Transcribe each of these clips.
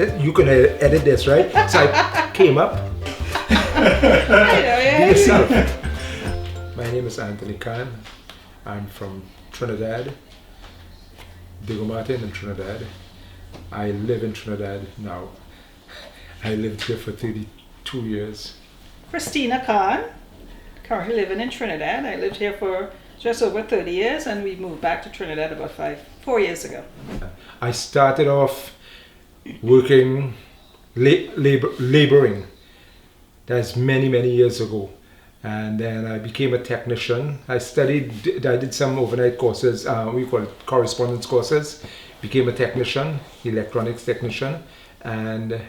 You can edit this, right? So I came up. I know, yeah. Be yourself. My name is Anthony Khan. I'm from Trinidad, Diego Martin in Trinidad. I live in Trinidad now. I lived here for 32 years. Christina Khan, currently living in Trinidad. I lived here for just over 30 years, and we moved back to Trinidad about 4 years ago. I started off working, laboring. That's many, many years ago. And then I became a technician. I did some overnight courses, we call it correspondence courses. Became a technician, electronics technician. And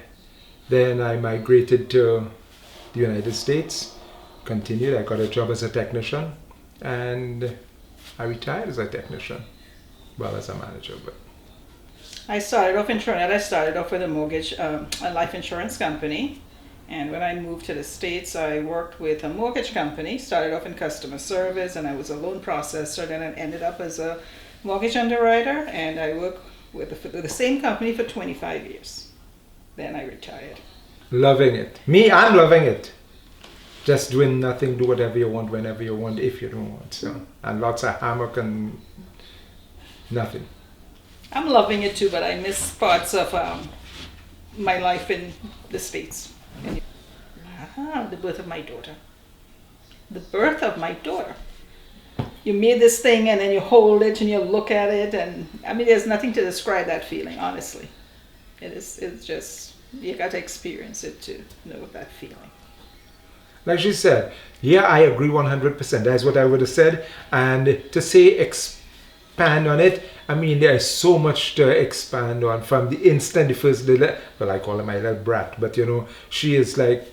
then I migrated to the United States, continued. I got a job as a technician, and I retired as a technician, well, as a manager. But I started off in Trinidad. I started off with a life insurance company. And when I moved to the States, I worked with a mortgage company, started off in customer service, and I was a loan processor. Then I ended up as a mortgage underwriter, and I worked with the same company for 25 years. Then I retired. Loving it. Me, I'm loving it. Just doing nothing, do whatever you want, whenever you want, if you don't want. So, and lots of hammock and nothing. I'm loving it too, but I miss parts of my life in the States. The birth of my daughter. The birth of my daughter. You made this thing and then you hold it and you look at it, and I mean, there's nothing to describe that feeling, honestly. It's just, you got to experience it to know that feeling. Like she said, yeah, I agree 100%. That's what I would have said. And to say expand on it, I mean, there's so much to expand on from the instant the first little, well, I call her my little brat, but you know, she is like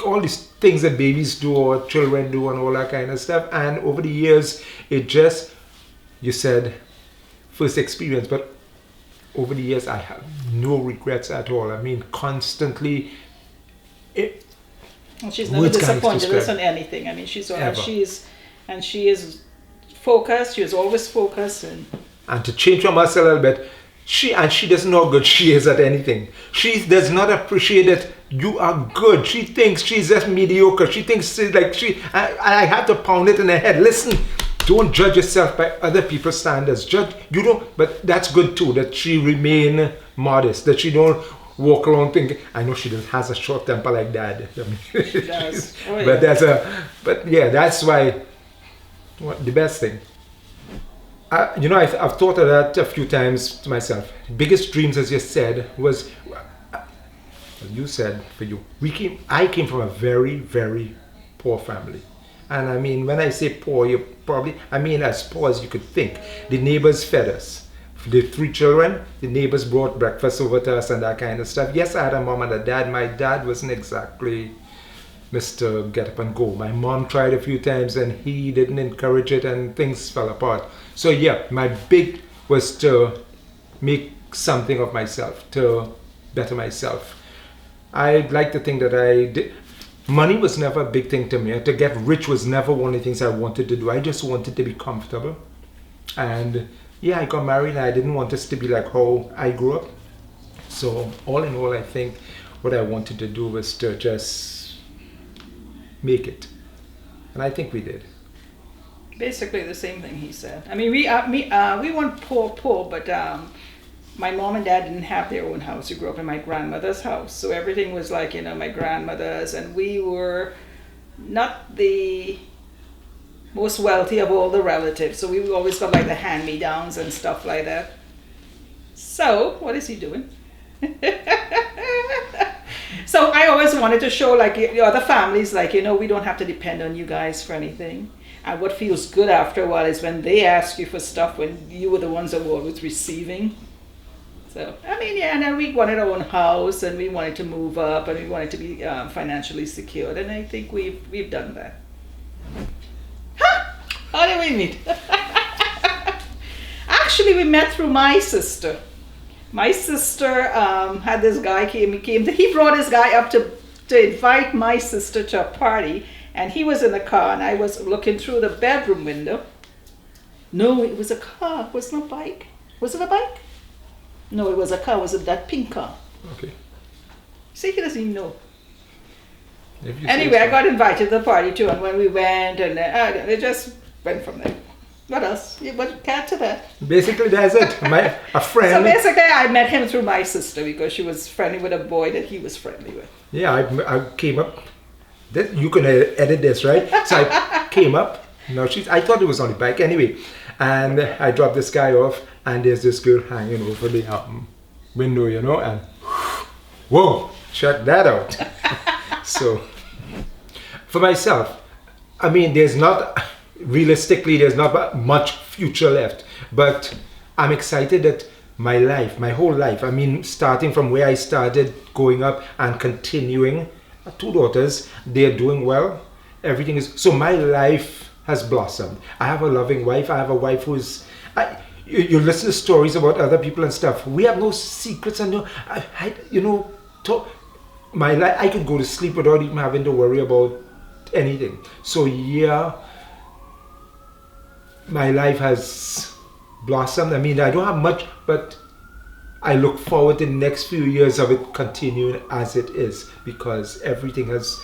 all these things that babies do or children do and all that kind of stuff. And over the years, it just, you said, first experience, but over the years, I have no regrets at all. I mean, constantly, and she's never disappointed us on anything. I mean, she is focused. She is always focused. And to change from us a little bit, she doesn't know how good she is at anything. She does not appreciate that you are good. She thinks she's just mediocre. She thinks she's like I have to pound it in her head. Listen, don't judge yourself by other people's standards. But that's good too, that she remain modest, that she don't walk around thinking, I know she has a short temper like Dad. I mean, she does. Oh, yeah. That's why, the best thing. I've thought of that a few times to myself. Biggest dreams, as you said, was, you said for you, I came from a very, very poor family. And I mean, when I say poor, I mean as poor as you could think. The neighbors fed us. The 3 children, the neighbors brought breakfast over to us and that kind of stuff. Yes, I had a mom and a dad. My dad wasn't exactly Mr. Get Up and Go. My mom tried a few times and he didn't encourage it and things fell apart. So yeah, my big was to make something of myself, to better myself. I'd like to think that I did. Money was never a big thing to me. To get rich was never one of the things I wanted to do. I just wanted to be comfortable. And yeah, I got married and I didn't want us to be like how I grew up. So all in all, I think what I wanted to do was to just make it. And I think we did. Basically the same thing he said. I mean, we weren't poor, but my mom and dad didn't have their own house. We grew up in my grandmother's house. So everything was like, my grandmother's, and we were not the most wealthy of all the relatives. So we always got like the hand-me-downs and stuff like that. So, what is he doing? So I always wanted to show like the other families, like, we don't have to depend on you guys for anything. And what feels good after a while is when they ask you for stuff when you were the ones that were always receiving. So, I mean, yeah, and then we wanted our own house and we wanted to move up and we wanted to be financially secured. And I think we've done that. How did we meet? Actually, we met through my sister. My sister had this guy he brought this guy up to invite my sister to a party, and he was in the car and I was looking through the bedroom window. No, it was a car. It wasn't a bike. Was it a bike? No, it was a car. Was it that pink car? Okay. See, he doesn't even know. If you Anyway, say I so. got invited to the party too, and when we went, and it just went from there. What else? What can't to that? Basically, that's it. A So friend. basically, I met him through my sister because she was friendly with a boy that he was friendly with. Yeah, I came up. You can edit this, right? So I came up. No, I thought it was on the bike anyway, and I dropped this guy off, and there's this girl hanging over the window, and whoa, shut that out. So, for myself, I mean, realistically, there's not much future left, but I'm excited that my whole life, I mean, starting from where I started growing up and continuing, 2 daughters, they're doing well. Everything is, so my life has blossomed. I have a loving wife. I have a wife who's, you listen to stories about other people and stuff. We have no secrets and my life, I could go to sleep without even having to worry about anything. So yeah, my life has blossomed. I mean, I don't have much, but I look forward to the next few years of it continuing as it is, because everything has,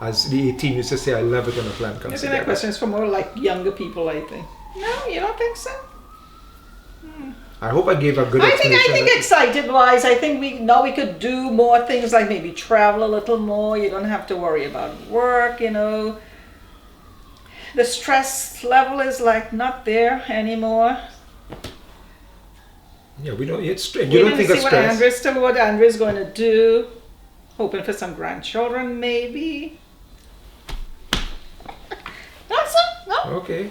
as the 18 used to say, I love it when a plan comes I think together. that question is for more like younger people, I think. No, you don't think so? I hope I gave a good I explanation. think excited wise, I think we could do more things like maybe travel a little more. You don't have to worry about work, The stress level is like not there anymore. Yeah, we don't. It's We you don't didn't think see of what stress. Andrew's going to do. Hoping for some grandchildren, maybe. That's it. No, Okay,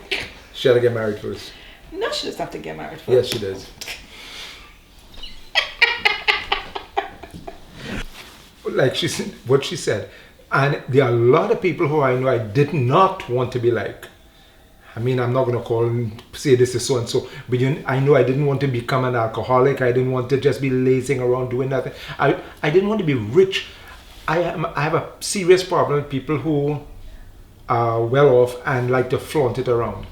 she had to get married first. no, she doesn't have to get married first. Yes, she does. Like what she said, and there are a lot of people who I know I did not want to be like. I mean, I'm not going to call and say this is so and so, but I know I didn't want to become an alcoholic. I didn't want to just be lazing around doing nothing. I didn't want to be rich. I have a serious problem with people who are well off and like to flaunt it around.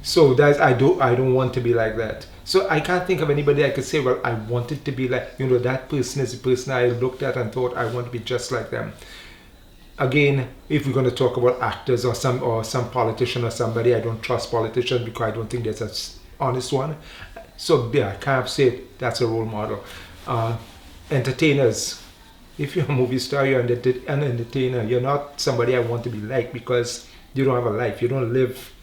So I don't want to be like that. So I can't think of anybody I could say, well, I wanted to be like, that person is the person I looked at and thought I want to be just like them. Again, if we're going to talk about actors or some politician or somebody, I don't trust politicians because I don't think there's an honest one. So yeah, I can't say that's a role model. Entertainers, if you're a movie star, you're an entertainer. You're not somebody I want to be like because you don't have a life. You don't live.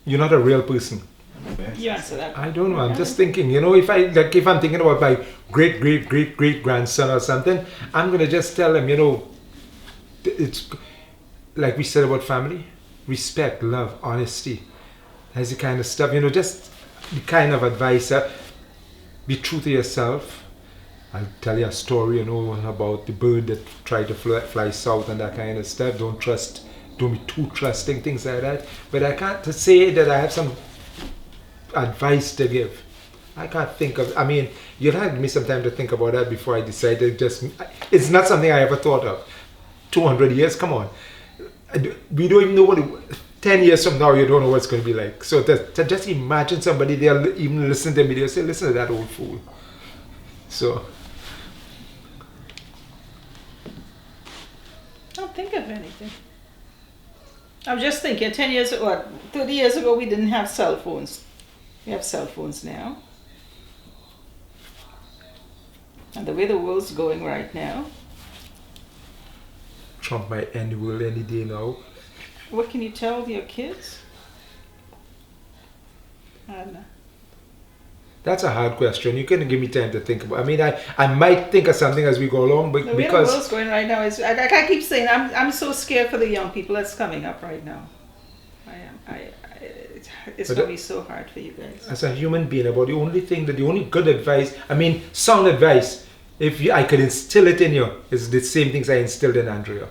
You're not a real person. You answer that. I don't know. I'm just thinking. If I'm thinking about my great grandson or something, I'm gonna just tell him. It's like we said about family, respect, love, honesty. That's the kind of stuff. Just the kind of advice. Be true to yourself. I'll tell you a story, about the bird that tried to fly south and that kind of stuff. Don't be too trusting, things like that. But I can't say that I have some advice to give. I can't think of, you'll have me some time to think about that before I decide to it's not something I ever thought of. 200 years, come on. We don't even know 10 years from now, you don't know what it's going to be like. So to just imagine somebody, they'll even listen to me, they'll say, listen to that old fool. So. Don't think of anything. I'm just thinking, 10 years ago, 30 years ago, we didn't have cell phones. We have cell phones now. And the way the world's going right now. Trump might end the world any day now. What can you tell your kids? I don't know. That's a hard question. You can give me time to think about. I might think of something as we go along, but The way the world's going right now is, I keep saying, I'm so scared for the young people that's coming up right now. I am. It's going to be so hard for you guys. As a human being, the only good advice, sound advice, I could instill it in you, is the same things I instilled in Andrea.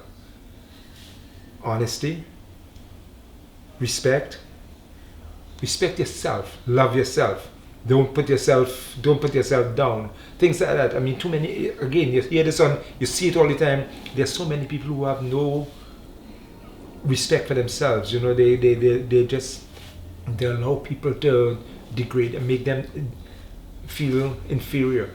Honesty, respect yourself, love yourself. Don't put yourself down. Things like that. Too many, again, you hear this you see it all the time. There's so many people who have no respect for themselves. They allow people to degrade and make them feel inferior.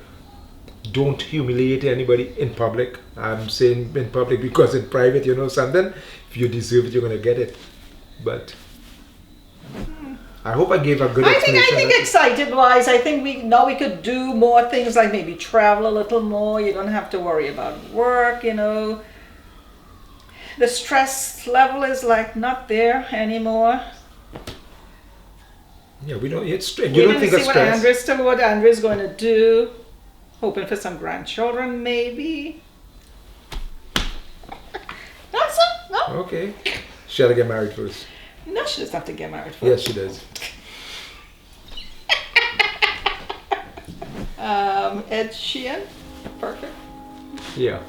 don't humiliate anybody in public. I'm saying in public because in private, you know something, if you deserve it, you're going to get it. But I hope I gave a good explanation. I think excited wise, I think we could do more things like maybe travel a little more. You don't have to worry about work, you know. The stress level is like not there anymore. Yeah, we don't. It's you We don't didn't think see of what stress. Still what Andrew's going to do. Hoping for some grandchildren, maybe. That's it. No, Okay, she had to get married first. no, she doesn't have to get married first. Yes, she does. Ed Sheeran, perfect. Yeah.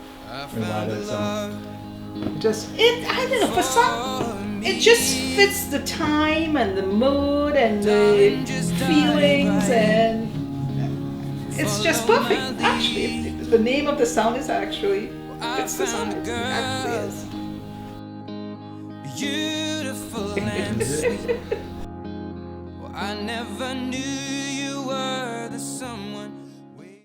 Just I don't know, for some, it just fits the time and the mood and the feelings, and it's just perfect. Actually, the name of the song is actually fits the song. It actually is. Beautiful and sweet. Well, I never knew